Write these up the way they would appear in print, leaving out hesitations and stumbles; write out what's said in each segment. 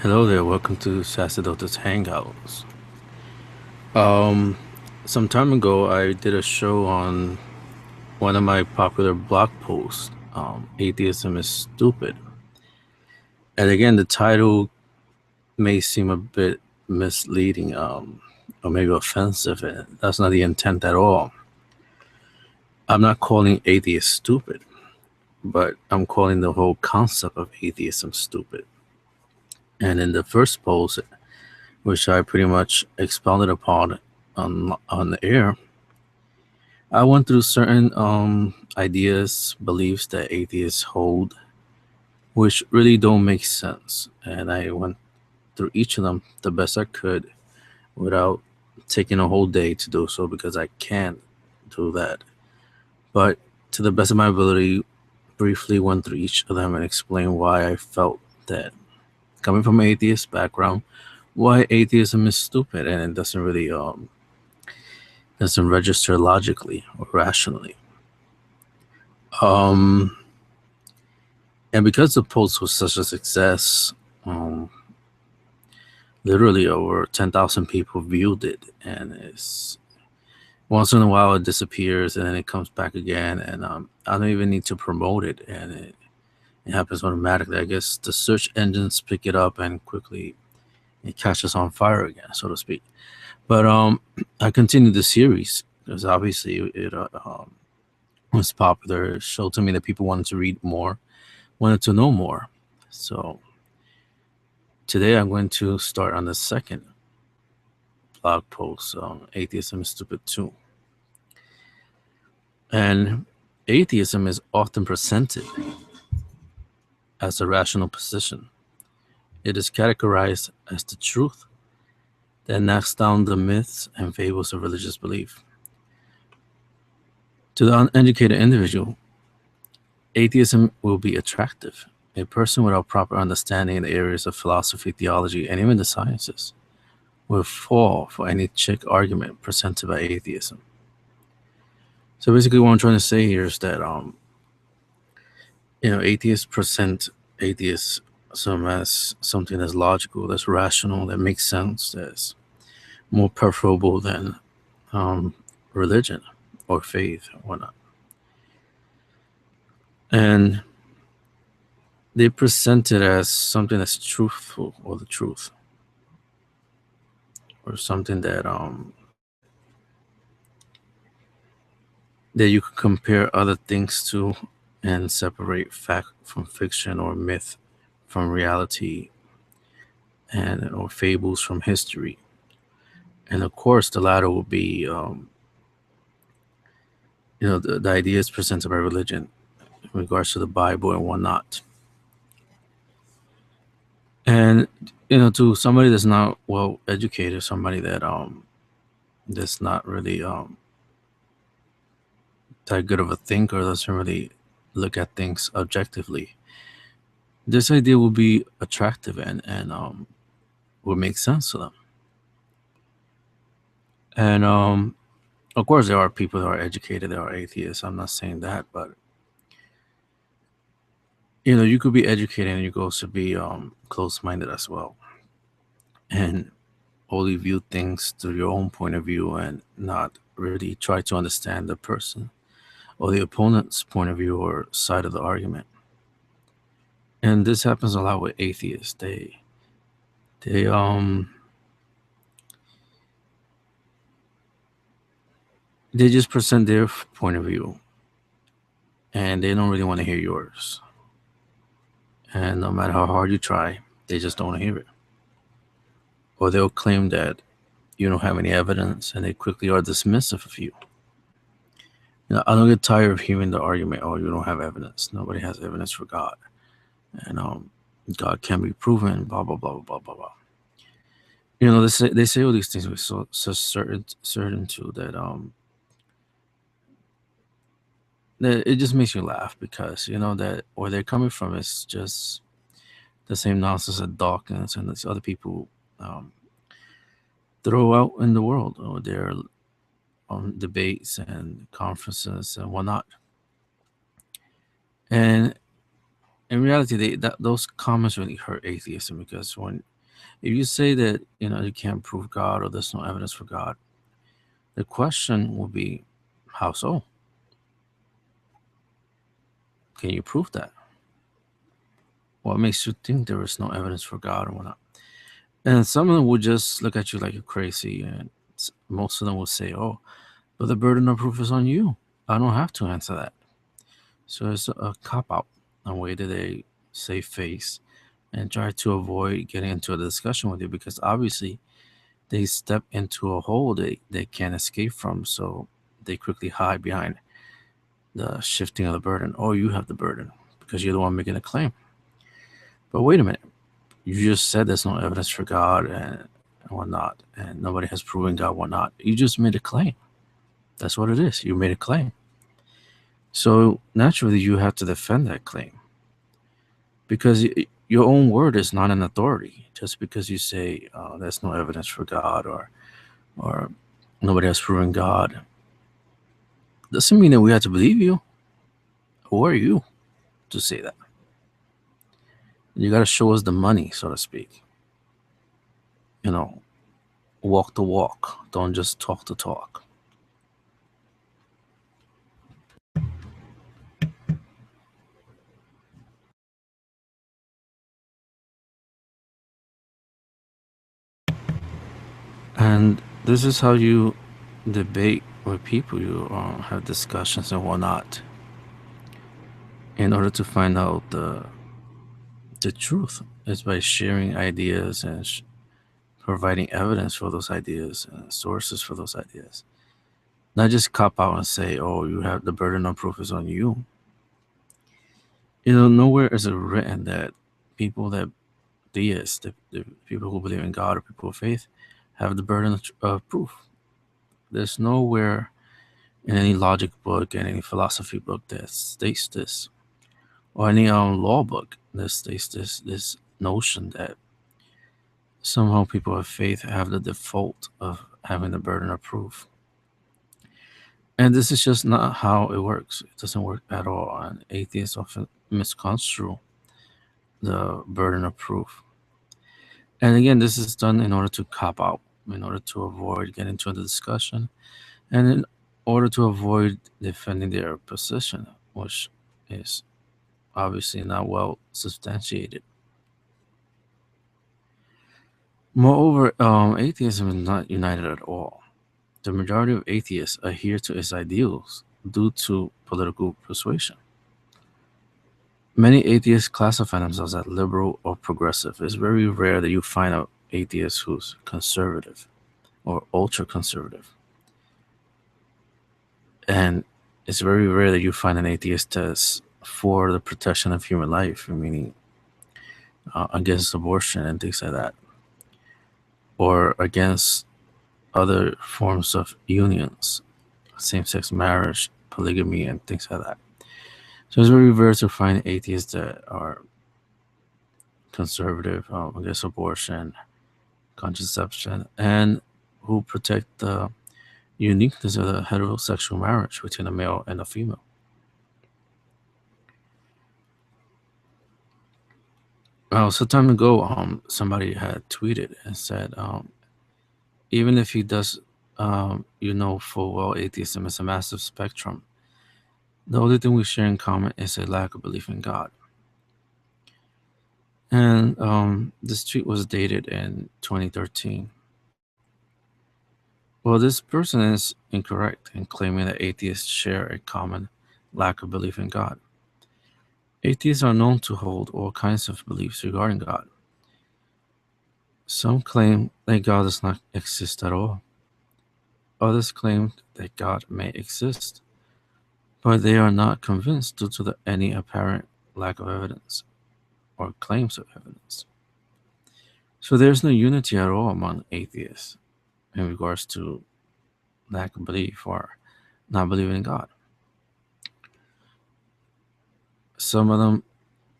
Hello there, welcome to Sacerdotus Hangouts. Um, some time ago, I did a show on one of my popular blog posts, Atheism is Stupid. And again, the title may seem a bit misleading, or maybe offensive, and that's not the intent at all. I'm not calling atheists stupid, but I'm calling the whole concept of atheism stupid. And in the first post, which I pretty much expounded upon on the air, I went through certain ideas, beliefs that atheists hold, which really don't make sense. And I went through each of them the best I could without taking a whole day to do so because I can't do that. But to the best of my ability, briefly went through each of them and explained why I felt that, coming from an atheist background, why atheism is stupid and it doesn't really doesn't register logically or rationally. Um, and because the post was such a success, um, literally over 10,000 people viewed it, and it's once in a while it disappears and then it comes back again, and I don't even need to promote it, and it happens automatically. I guess the search engines pick it up and quickly it catches on fire again, so to speak. But I continued the series because obviously it was popular. It showed to me that people wanted to read more, wanted to know more. So today I'm going to start on the second blog post, Atheism is Stupid Too. And atheism is often presented as a rational position. It is categorized as the truth that knocks down the myths and fables of religious belief. To the uneducated individual, atheism will be attractive. A person without proper understanding in the areas of philosophy, theology, and even the sciences will fall for any chick argument presented by atheism. So basically, what I'm trying to say here is that atheists present atheism as something that's logical, that's rational, that makes sense, that's more preferable than religion or faith or whatnot. And they present it as something that's truthful or the truth, or something that you can compare other things to and separate fact from fiction or myth from reality and or fables from history. And of course, the latter will be, the ideas presented by religion in regards to the Bible and whatnot. And to somebody that's not well educated, somebody that's not really that good of a thinker, doesn't really look at things objectively, this idea will be attractive and will make sense to them. And of course, there are people that are educated, that are atheists. I'm not saying that, but you could be educated and you could also be close-minded as well, and only view things through your own point of view and not really try to understand the person or the opponent's point of view or side of the argument. And this happens a lot with atheists. They they just present their point of view and they don't really want to hear yours. And no matter how hard you try, they just don't want to hear it. Or they'll claim that you don't have any evidence and they quickly are dismissive of you. I don't get tired of hearing the argument, oh, you don't have evidence. Nobody has evidence for God. And God can be proven, blah, blah, blah, blah, blah, blah. They say all these things with such certainty that it just makes you laugh, because that where they're coming from is just the same nonsense that Dawkins and these other people throw out in the world, or their debates and conferences and whatnot. And in reality, those comments really hurt atheism, because when If you say that you can't prove God or there's no evidence for God, the question will be, how so? Can you prove that? What makes you think there is no evidence for God or whatnot? And some of them will just look at you like you're crazy, and most of them will say, "Oh, but the burden of proof is on you. I don't have to answer that." So it's a cop out, a way that they save face and try to avoid getting into a discussion with you, because obviously they step into a hole they can't escape from. So they quickly hide behind the shifting of the burden. Oh, you have the burden because you're the one making a claim. But wait a minute. You just said there's no evidence for God and whatnot, and nobody has proven God whatnot. You just made a claim. That's what it is. You made a claim. So naturally, you have to defend that claim, because your own word is not an authority. Just because you say there's no evidence for God, or nobody has proven God, doesn't mean that we have to believe you. Who are you to say that? You got to show us the money, so to speak. Walk the walk. Don't just talk the talk. And this is how you debate with people. You have discussions and whatnot in order to find out the truth. Is by sharing ideas and providing evidence for those ideas and sources for those ideas. Not just cop out and say, "Oh, you have the burden of proof is on you." Nowhere is it written that people that theists, the people who believe in God or people of faith, have the burden of proof. There's nowhere in any logic book and any philosophy book that states this, or any law book that states this notion that somehow people of faith have the default of having the burden of proof. And this is just not how it works. It doesn't work at all. And atheists often misconstrue the burden of proof. And again, this is done in order to cop out, in order to avoid getting into a discussion, and in order to avoid defending their position, which is obviously not well substantiated. Moreover, atheism is not united at all. The majority of atheists adhere to its ideals due to political persuasion. Many atheists classify themselves as liberal or progressive. It's very rare that you find an atheist who's conservative or ultra conservative. And it's very rare that you find an atheist that's for the protection of human life, meaning against abortion and things like that, or against other forms of unions, same-sex marriage, polygamy, and things like that. So it's very rare to find atheists that are conservative against abortion, contraception, and who protect the uniqueness of the heterosexual marriage between a male and a female. Some time ago, somebody had tweeted and said, even if he does, full well atheism is a massive spectrum. The only thing we share in common is a lack of belief in God. And this tweet was dated in 2013. Well, this person is incorrect in claiming that atheists share a common lack of belief in God. Atheists are known to hold all kinds of beliefs regarding God. Some claim that God does not exist at all. Others claim that God may exist, but they are not convinced due to any apparent lack of evidence or claims of evidence. So there's no unity at all among atheists in regards to lack of belief or not believing in God. Some of them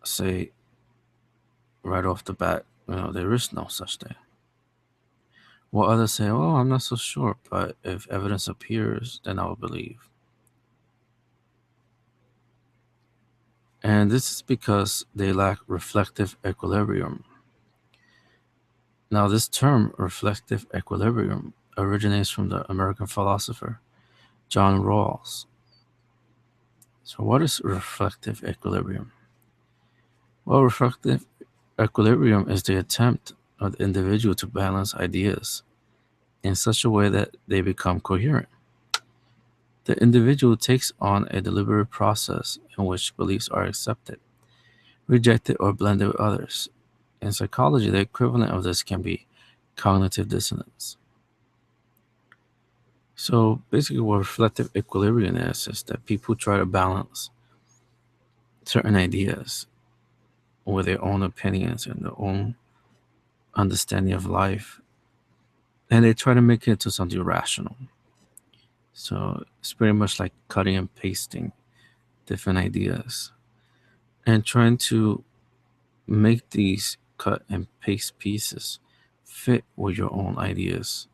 say right off the bat, there is no such thing. While others say, "Oh, I'm not so sure, but if evidence appears, then I will believe." And this is because they lack reflective equilibrium. Now, this term, reflective equilibrium, originates from the American philosopher John Rawls. So, what is reflective equilibrium? Well, reflective equilibrium is the attempt of the individual to balance ideas in such a way that they become coherent. The individual takes on a deliberate process in which beliefs are accepted, rejected, or blended with others. In psychology, the equivalent of this can be cognitive dissonance. So basically, what reflective equilibrium is that people try to balance certain ideas with their own opinions and their own understanding of life, and they try to make it into something rational. So it's pretty much like cutting and pasting different ideas and trying to make these cut and paste pieces fit with your own ideas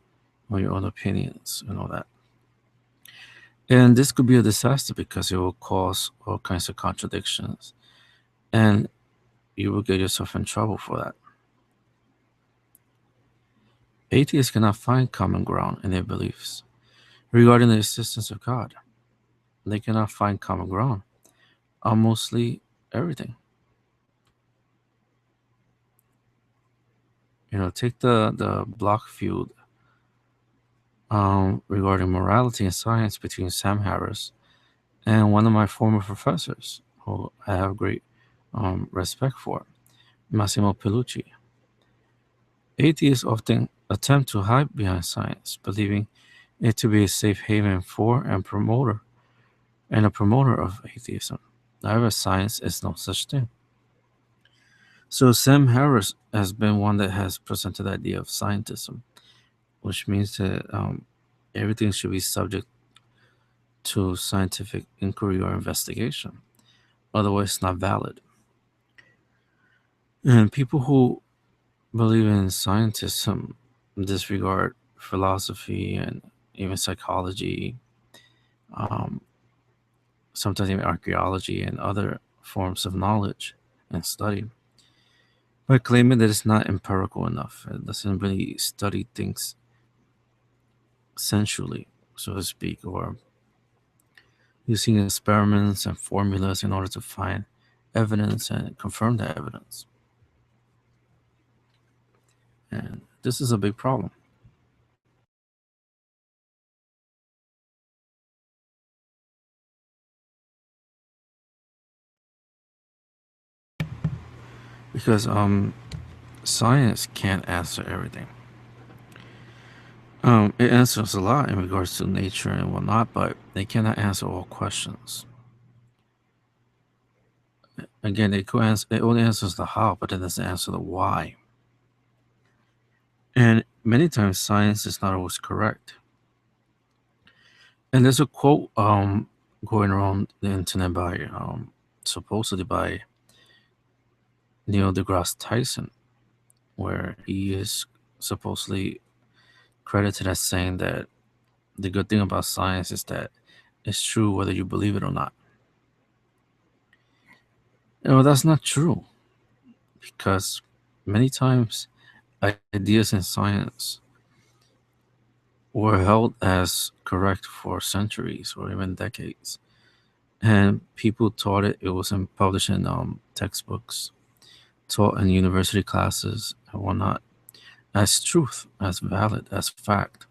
or your own opinions and all that. And this could be a disaster because it will cause all kinds of contradictions and you will get yourself in trouble for that. Atheists cannot find common ground in their beliefs regarding the existence of God. They cannot find common ground on mostly everything. Take the block feud regarding morality and science between Sam Harris and one of my former professors, who I have great respect for, Massimo Pellucci. Atheists often attempt to hide behind science, believing it to be a safe haven for and a promoter of atheism. However, science is no such thing. So Sam Harris has been one that has presented the idea of scientism, which means that everything should be subject to scientific inquiry or investigation. Otherwise, it's not valid. And people who believe in scientism disregard philosophy and even psychology, um, sometimes even archaeology and other forms of knowledge and study, by claiming that it's not empirical enough. It doesn't really study things sensually, so to speak, or using experiments and formulas in order to find evidence and confirm the evidence. And this is a big problem because science can't answer everything. It answers a lot in regards to nature and whatnot, but they cannot answer all questions. Again, it only answers the how, but it doesn't answer the why. And many times, science is not always correct. And there's a quote going around the internet by supposedly by Neil deGrasse Tyson, where he is supposedly credited as saying that the good thing about science is that it's true whether you believe it or not. That's not true because many times ideas in science were held as correct for centuries or even decades. And people taught it was published in textbooks, taught in university classes and whatnot as truth, as valid, as fact.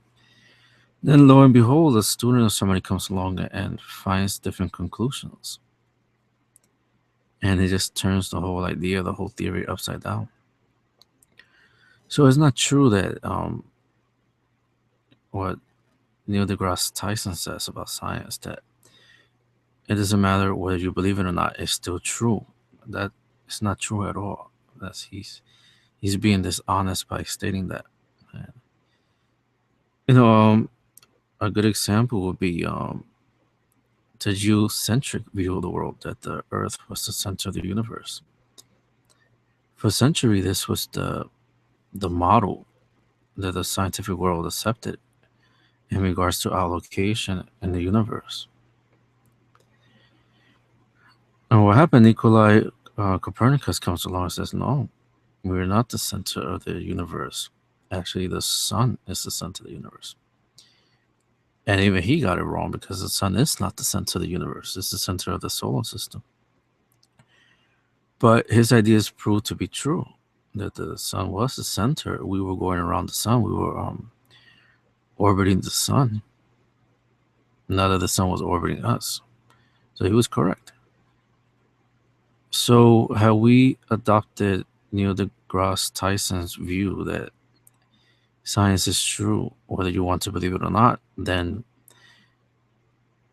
Then lo and behold, a student or somebody comes along and finds different conclusions. And it just turns the whole idea, the whole theory upside down. So it's not true that what Neil deGrasse Tyson says about science, that it doesn't matter whether you believe it or not, it's still true. That is not true at all. That's he's being dishonest by stating that. And, you know, a good example would be the geocentric view of the world, that the Earth was the center of the universe. For centuries, this was the model that the scientific world accepted in regards to our location in the universe. And what happened? Nikolai Copernicus comes along and says, "No, we're not the center of the universe. Actually, the sun is the center of the universe. And even he got it wrong because the sun is not the center of the universe. It's the center of the solar system. But his ideas proved to be true, that the sun was the center. We were going around the sun. We were orbiting the sun. Not that the sun was orbiting us. So he was correct. So have we adopted Neil deGrasse Tyson's view that science is true, whether you want to believe it or not, then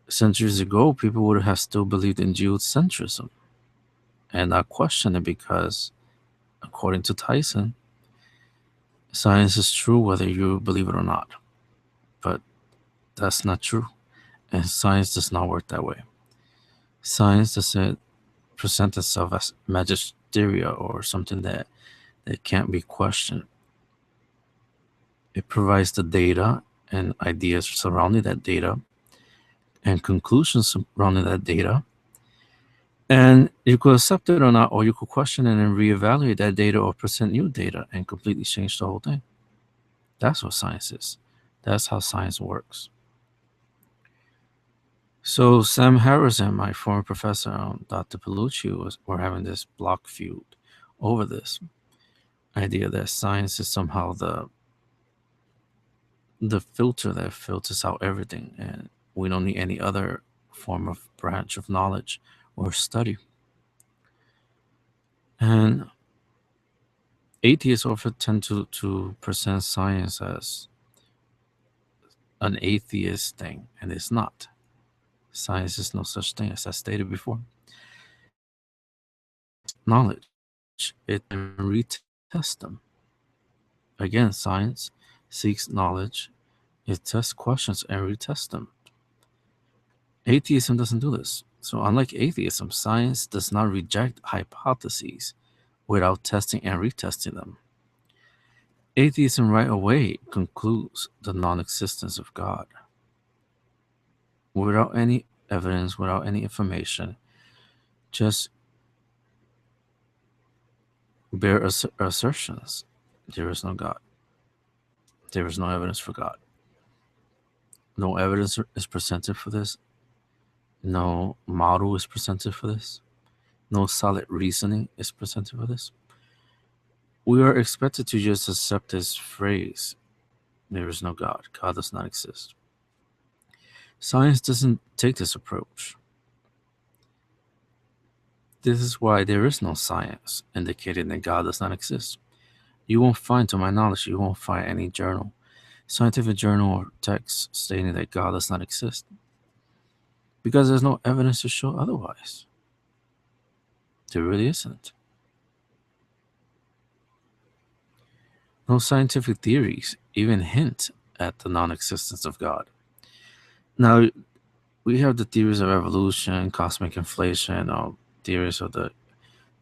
centuries ago, people would have still believed in geocentrism and not questioned it because, according to Tyson, science is true whether you believe it or not. But that's not true. And science does not work that way. Science doesn't present itself as magisteria or something that can't be questioned. It provides the data and ideas surrounding that data and conclusions surrounding that data. And you could accept it or not, or you could question it and reevaluate that data or present new data and completely change the whole thing. That's what science is. That's how science works. So Sam Harris and my former professor, Dr. Pellucci, were having this block feud over this idea that science is somehow the filter that filters out everything, and we don't need any other form of branch of knowledge or study. And atheists often tend to present science as an atheist thing, and it's not. Science is no such thing, as I stated before. Knowledge, it can retest them. Again, science seeks knowledge, it tests questions and retests them. Atheism doesn't do this. So, unlike atheism, science does not reject hypotheses without testing and retesting them. Atheism right away concludes the non existence of God without any evidence, without any information, just bare assertions. There is no God. There is no evidence for God. No evidence is presented for this. No model is presented for this. No solid reasoning is presented for this. We are expected to just accept this phrase, there is no God. God does not exist. Science doesn't take this approach. This is why there is no science indicating that God does not exist. You won't find, to my knowledge, you won't find any journal, scientific journal or text stating that God does not exist. Because there's no evidence to show otherwise. There really isn't. No scientific theories even hint at the non existence of God. Now, we have the theories of evolution, cosmic inflation, theories of the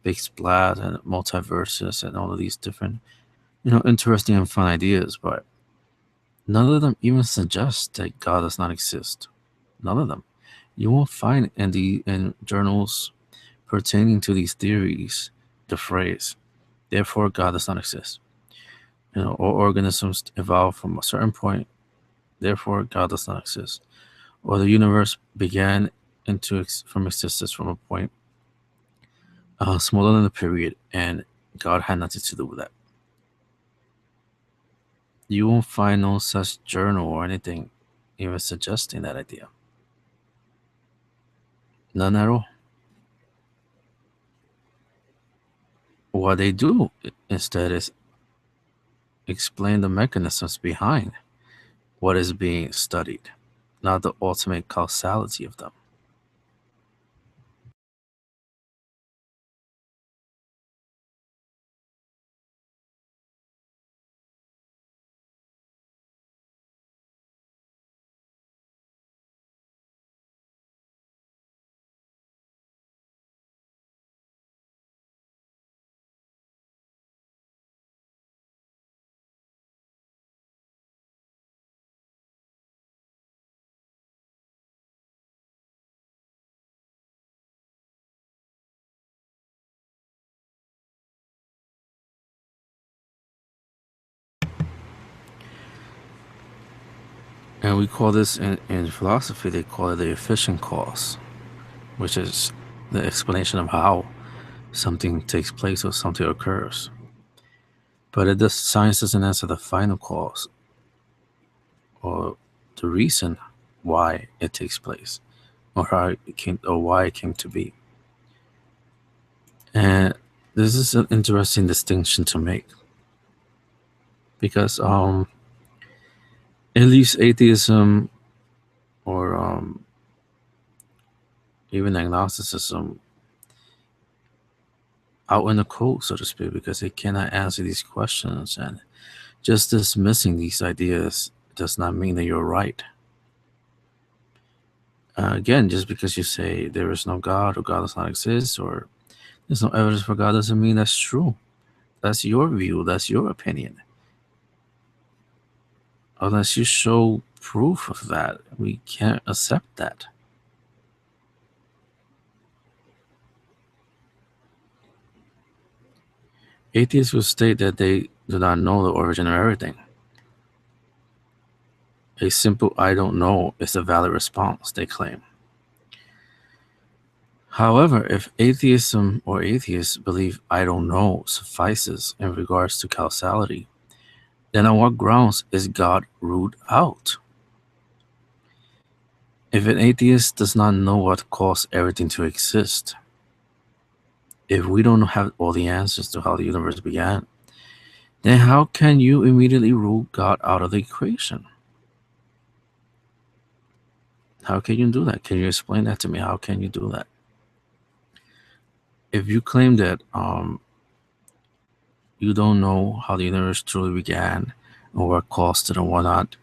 big splat and multiverses and all of these different, interesting and fun ideas, but none of them even suggest that God does not exist. None of them. You won't find in journals pertaining to these theories the phrase, therefore God does not exist. All organisms evolve from a certain point, therefore God does not exist. Or the universe began from existence from a point smaller than the period, and God had nothing to do with that. You won't find no such journal or anything even suggesting that idea. None at all. What they do instead is explain the mechanisms behind what is being studied, not the ultimate causality of them. And we call this in philosophy, they call it the efficient cause, which is the explanation of how something takes place or something occurs. But science doesn't answer the final cause or the reason why it takes place or how it came or why it came to be. And this is an interesting distinction to make because at least atheism or even agnosticism out in the cold, so to speak, because it cannot answer these questions, and just dismissing these ideas does not mean that you're right. Again, just because you say there is no God or God does not exist or there's no evidence for God doesn't mean that's true. That's your view. That's your opinion. Unless you show proof of that, we can't accept that. Atheists will state that they do not know the origin of everything. A simple "I don't know" is a valid response, they claim. However, if atheism or atheists believe "I don't know" suffices in regards to causality, then on what grounds is God ruled out? If an atheist does not know what caused everything to exist, if we don't have all the answers to how the universe began, then how can you immediately rule God out of the equation? How can you do that? Can you explain that to me? How can you do that? If you claim that you don't know how the universe truly began or what caused it and whatnot,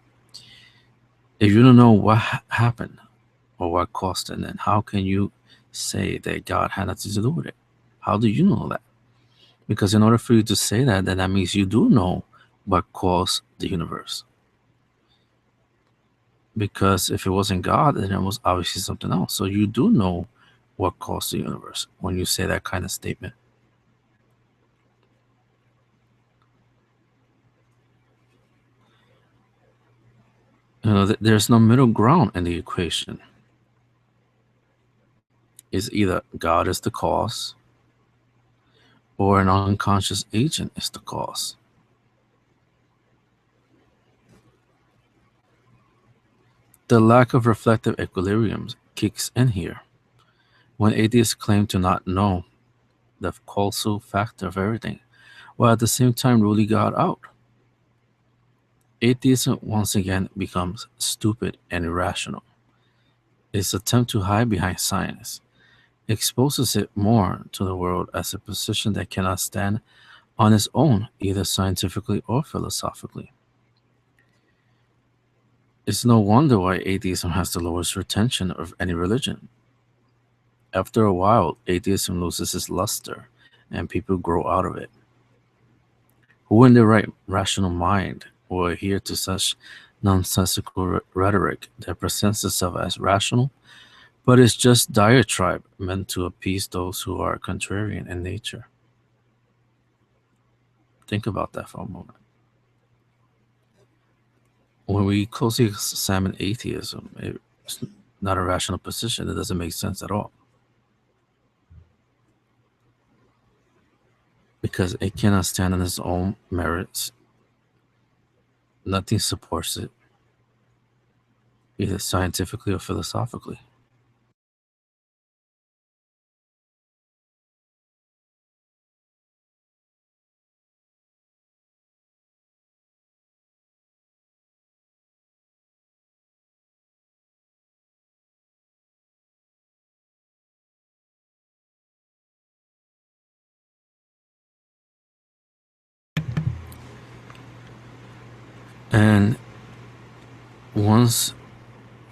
if you don't know what happened or what caused it, then how can you say that God had nothing to do with it? How do you know that? Because in order for you to say that, then that means you do know what caused the universe. Because if it wasn't God, then it was obviously something else. So you do know what caused the universe when you say that kind of statement. There's no middle ground in the equation. It's either God is the cause or an unconscious agent is the cause. The lack of reflective equilibrium kicks in here when atheists claim to not know the causal factor of everything, while at the same time ruling God out. Atheism once again becomes stupid and irrational. Its attempt to hide behind science exposes it more to the world as a position that cannot stand on its own, either scientifically or philosophically. It's no wonder why atheism has the lowest retention of any religion. After a while, atheism loses its luster and people grow out of it. Who in their right rational mind will adhere to such nonsensical rhetoric that presents itself as rational, but is just diatribe meant to appease those who are contrarian in nature? Think about that for a moment. When we closely examine atheism, it's not a rational position. It doesn't make sense at all. Because it cannot stand on its own merits. Nothing supports it, either scientifically or philosophically. And once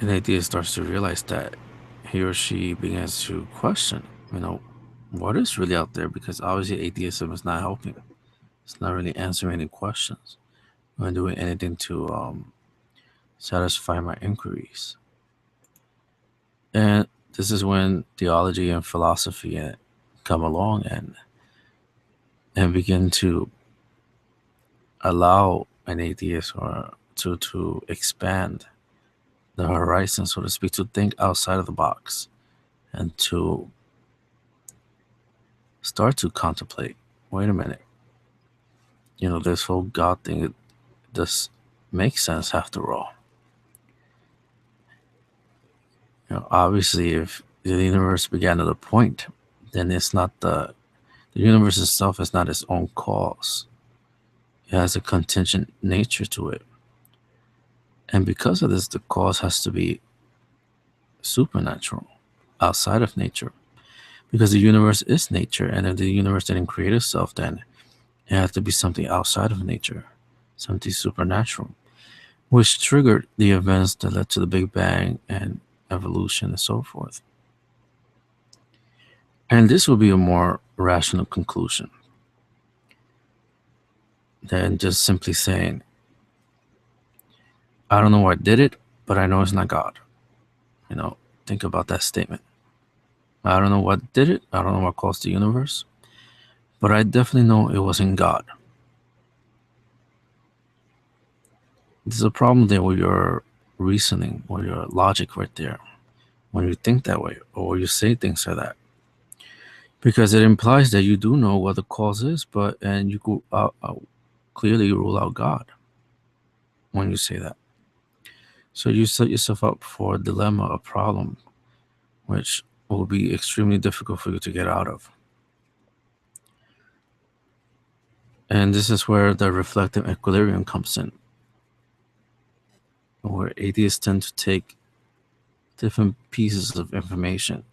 an atheist starts to realize that, he or she begins to question, what is really out there? Because obviously atheism is not helping. It's not really answering any questions or doing anything to satisfy my inquiries. And this is when theology and philosophy come along and begin to allow an atheist or to expand the horizon, so to speak, to think outside of the box and to start to contemplate, wait a minute, this whole God thing, it does make sense after all. Obviously, if the universe began at a point, then it's not the universe itself is not its own cause. It has a contingent nature to it. And because of this, the cause has to be supernatural, outside of nature. Because the universe is nature, and if the universe didn't create itself, then it had to be something outside of nature, something supernatural, which triggered the events that led to the Big Bang and evolution and so forth. And this will be a more rational conclusion than just simply saying, I don't know what did it, but I know it's not God. Think about that statement. I don't know what did it. I don't know what caused the universe, but I definitely know it wasn't God. There's a problem there with your reasoning or your logic right there when you think that way or you say things like that, because it implies that you do know what the cause is, and you could clearly rule out God when you say that. So you set yourself up for a dilemma, a problem, which will be extremely difficult for you to get out of. And this is where the reflective equilibrium comes in, where atheists tend to take different pieces of information,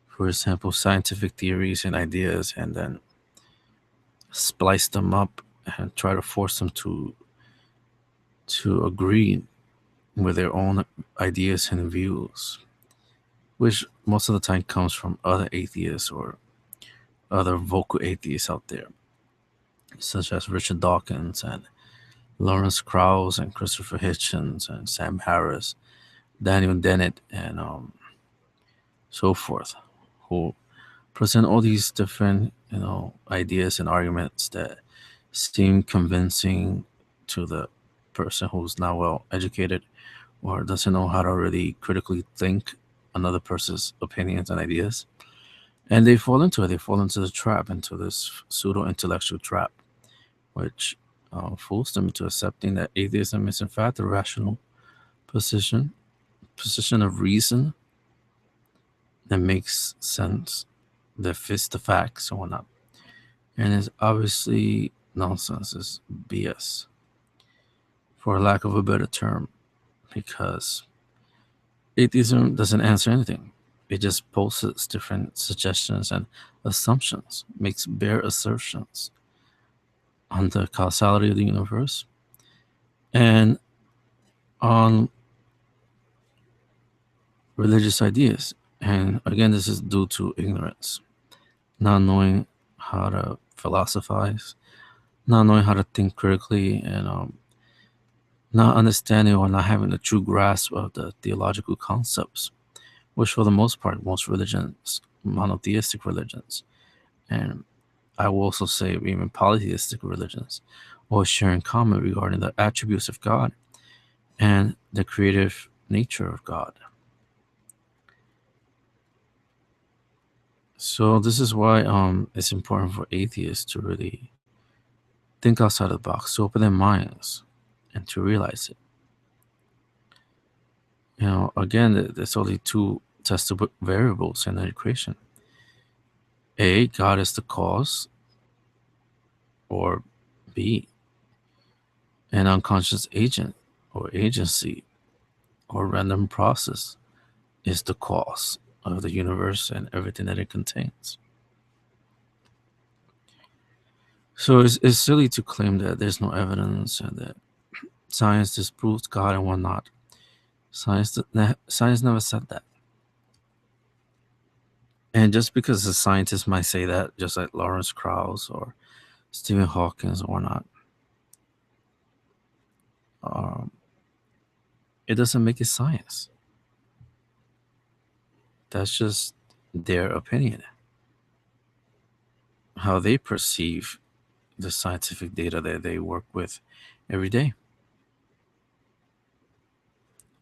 for example, scientific theories and ideas, and then splice them up and try to force them to agree with their own ideas and views, which most of the time comes from other atheists or other vocal atheists out there, such as Richard Dawkins and Lawrence Krauss and Christopher Hitchens and Sam Harris, Daniel Dennett, and so forth, who present all these different, ideas and arguments that seem convincing to the person who's not well educated or doesn't know how to really critically think another person's opinions and ideas. And they fall into it. They fall into the trap, into this pseudo intellectual trap, which fools them into accepting that atheism is in fact a rational position, position of reason that makes sense, that fits the facts and whatnot. And it's obviously nonsense, it's BS, for lack of a better term, because atheism doesn't answer anything. It just poses different suggestions and assumptions, makes bare assertions on the causality of the universe and on religious ideas. And again, this is due to ignorance, not knowing how to philosophize, not knowing how to think critically, and not understanding or not having a true grasp of the theological concepts, which for the most part, most religions, monotheistic religions, and I will also say even polytheistic religions, all share in common regarding the attributes of God and the creative nature of God. So this is why it's important for atheists to really think outside of the box, to open their minds, and to realize it. Again, there's only two testable variables in the equation. A, God is the cause, or B, an unconscious agent or agency or random process is the cause of the universe and everything that it contains. So it's silly to claim that there's no evidence and that science disproves God and whatnot. Science never said that. And just because a scientist might say that, just like Lawrence Krauss or Stephen Hawking or whatnot, it doesn't make it science. That's just their opinion, how they perceive the scientific data that they work with every day.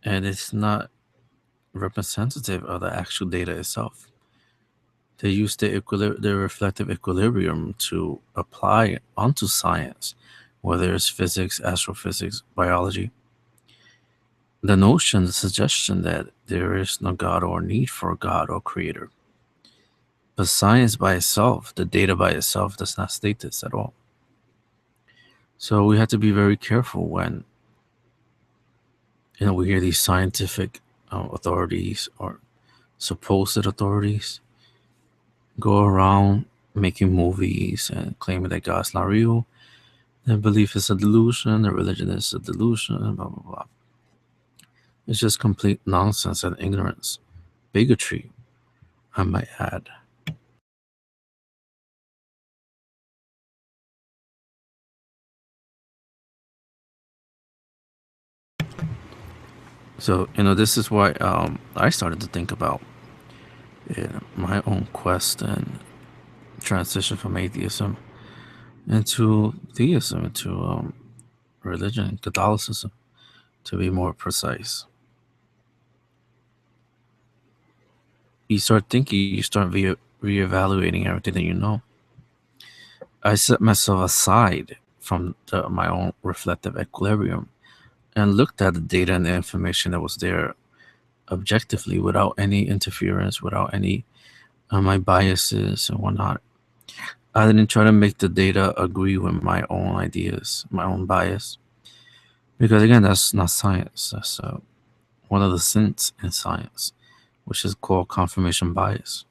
and it's not representative of the actual data itself. They use the reflective equilibrium to apply onto science, whether it's physics, astrophysics, biology. The notion, the suggestion that there is no God or need for God or creator. But science by itself, the data by itself, does not state this at all. So we have to be very careful when we hear these scientific authorities or supposed authorities go around making movies and claiming that God's not real, their belief is a delusion, their religion is a delusion, blah blah blah. It's just complete nonsense and ignorance, bigotry, I might add. So this is why I started to think about my own quest and transition from atheism into theism, into religion, Catholicism, to be more precise. You start thinking, you start reevaluating everything that you know. I set myself aside from my own reflective equilibrium and looked at the data and the information that was there objectively, without any interference, without any my biases and whatnot. I didn't try to make the data agree with my own ideas, my own bias, because again, that's not science. That's one of the sins in science, which is called confirmation bias.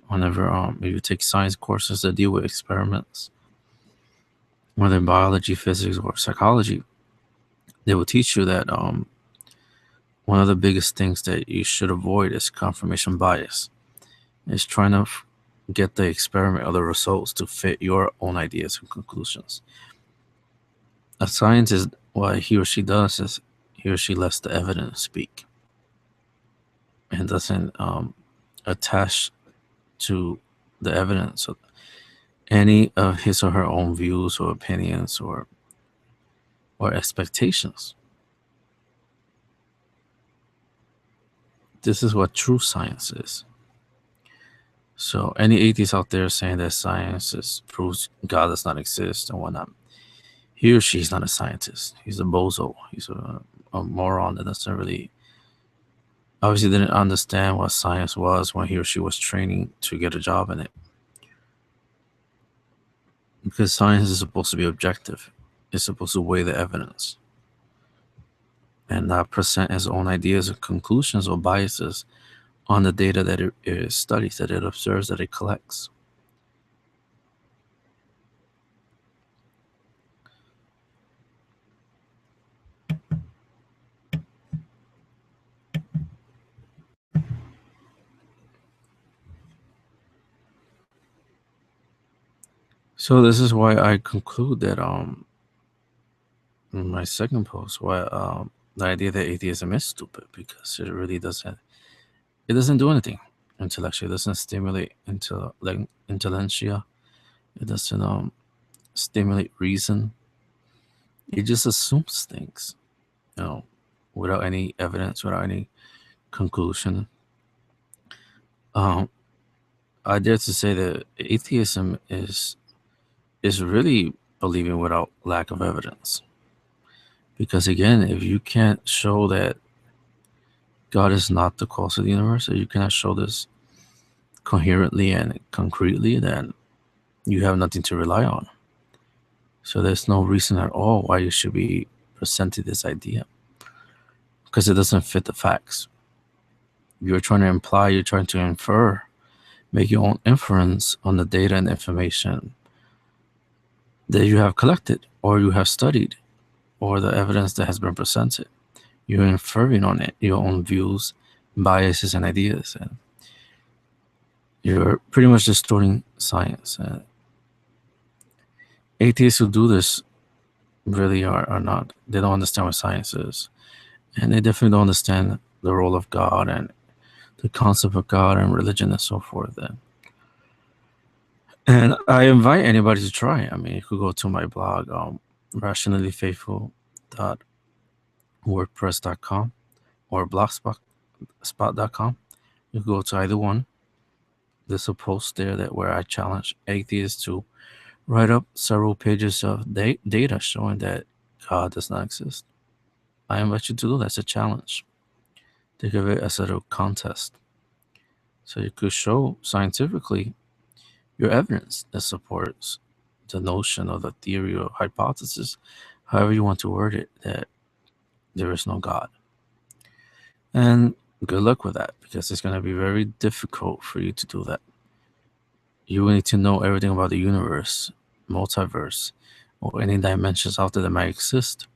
Whenever you take science courses that deal with experiments, whether in biology, physics, or psychology, they will teach you that one of the biggest things that you should avoid is confirmation bias. It's trying to get the experiment or the results to fit your own ideas and conclusions. A scientist, what he or she does is he or she lets the evidence speak and doesn't attach to the evidence of any of his or her own views or opinions or expectations. This is what true science is. So any atheist out there saying that science proves God does not exist and whatnot, he or she is not a scientist. He's a bozo. He's a moron that doesn't really, obviously didn't understand what science was when he or she was training to get a job in it. Because science is supposed to be objective. It's supposed to weigh the evidence and not present his own ideas or conclusions or biases on the data that it studies, that it observes, that it collects. So this is why I conclude that in my second post, why the idea that atheism is stupid, because it really doesn't do anything intellectually. It doesn't stimulate intelligentsia. It doesn't stimulate reason. It just assumes things, you know, without any evidence, without any conclusion. I dare to say that atheism is really believing without lack of evidence. Because again, if you can't show that God is not the cause of the universe, or you cannot show this coherently and concretely, then you have nothing to rely on. So there's no reason at all why you should be presented this idea, because it doesn't fit the facts. You're trying to imply, you're trying to infer, make your own inference on the data and information that you have collected or you have studied, or the evidence that has been presented. You're inferring on it your own views, biases, and ideas, and you're pretty much distorting science. Atheists who do this really are not, they don't understand what science is, and they definitely don't understand the role of God and the concept of God and religion and so forth. And I invite anybody to try. I mean, you could go to my blog, rationallyfaithful.wordpress.com. or blogspot.com. You can go to either one. There's a post there that where I challenge atheists to write up several pages of data showing that God does not exist. I invite you to do that. That's a challenge. Think of it as a contest. So you could show scientifically your evidence that supports the notion of the theory or hypothesis, however you want to word it, that there is no God. And good luck with that, because it's going to be very difficult for you to do that. You will need to know everything about the universe, multiverse, or any dimensions out there that might exist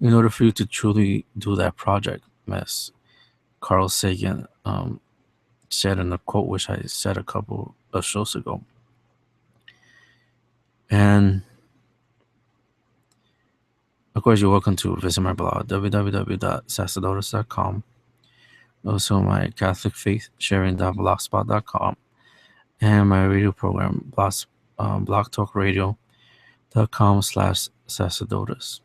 in order for you to truly do that project, as Carl Sagan said in a quote, which I said a couple of shows ago. And of course, you're welcome to visit my blog, www.sacerdotus.com. Also, my Catholic Faith Sharing.blogspot.com, and my radio program, blogtalkradio.com/Sacerdotus.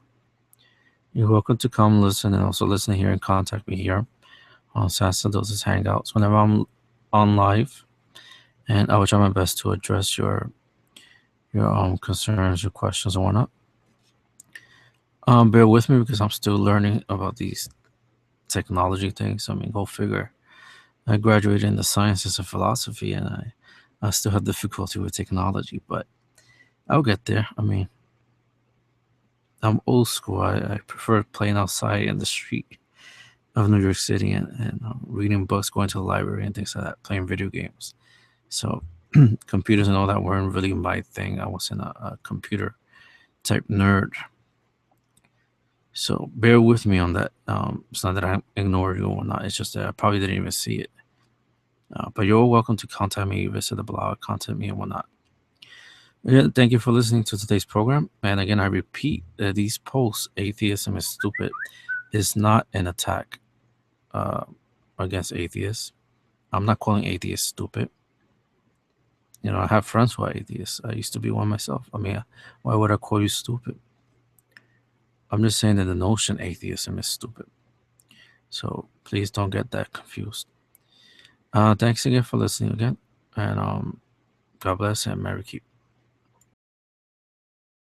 You're welcome to come listen and also listen here and contact me here on Sacerdotus Hangouts whenever I'm on live, and I will try my best to address your concerns, your questions, and whatnot. Bear with me because I'm still learning about these technology things. I mean, go figure. I graduated in the sciences of philosophy, and I still have difficulty with technology, but I'll get there. I mean, I'm old school. I prefer playing outside in the street of New York City and reading books, going to the library and things like that, playing video games. So computers and all that weren't really my thing. I wasn't a computer type nerd. So bear with me on that. It's not that I ignored you or not. It's just that I probably didn't even see it. But you're welcome to contact me, visit the blog, contact me, and whatnot. Again, thank you for listening to today's program. And again, I repeat that these posts, atheism is stupid, is not an attack against atheists. I'm not calling atheists stupid. You know, I have friends who are atheists. I used to be one myself. I mean, why would I call you stupid? I'm just saying that the notion atheism is stupid. So please don't get that confused. Thanks again for listening again. And God bless and Merry Keep.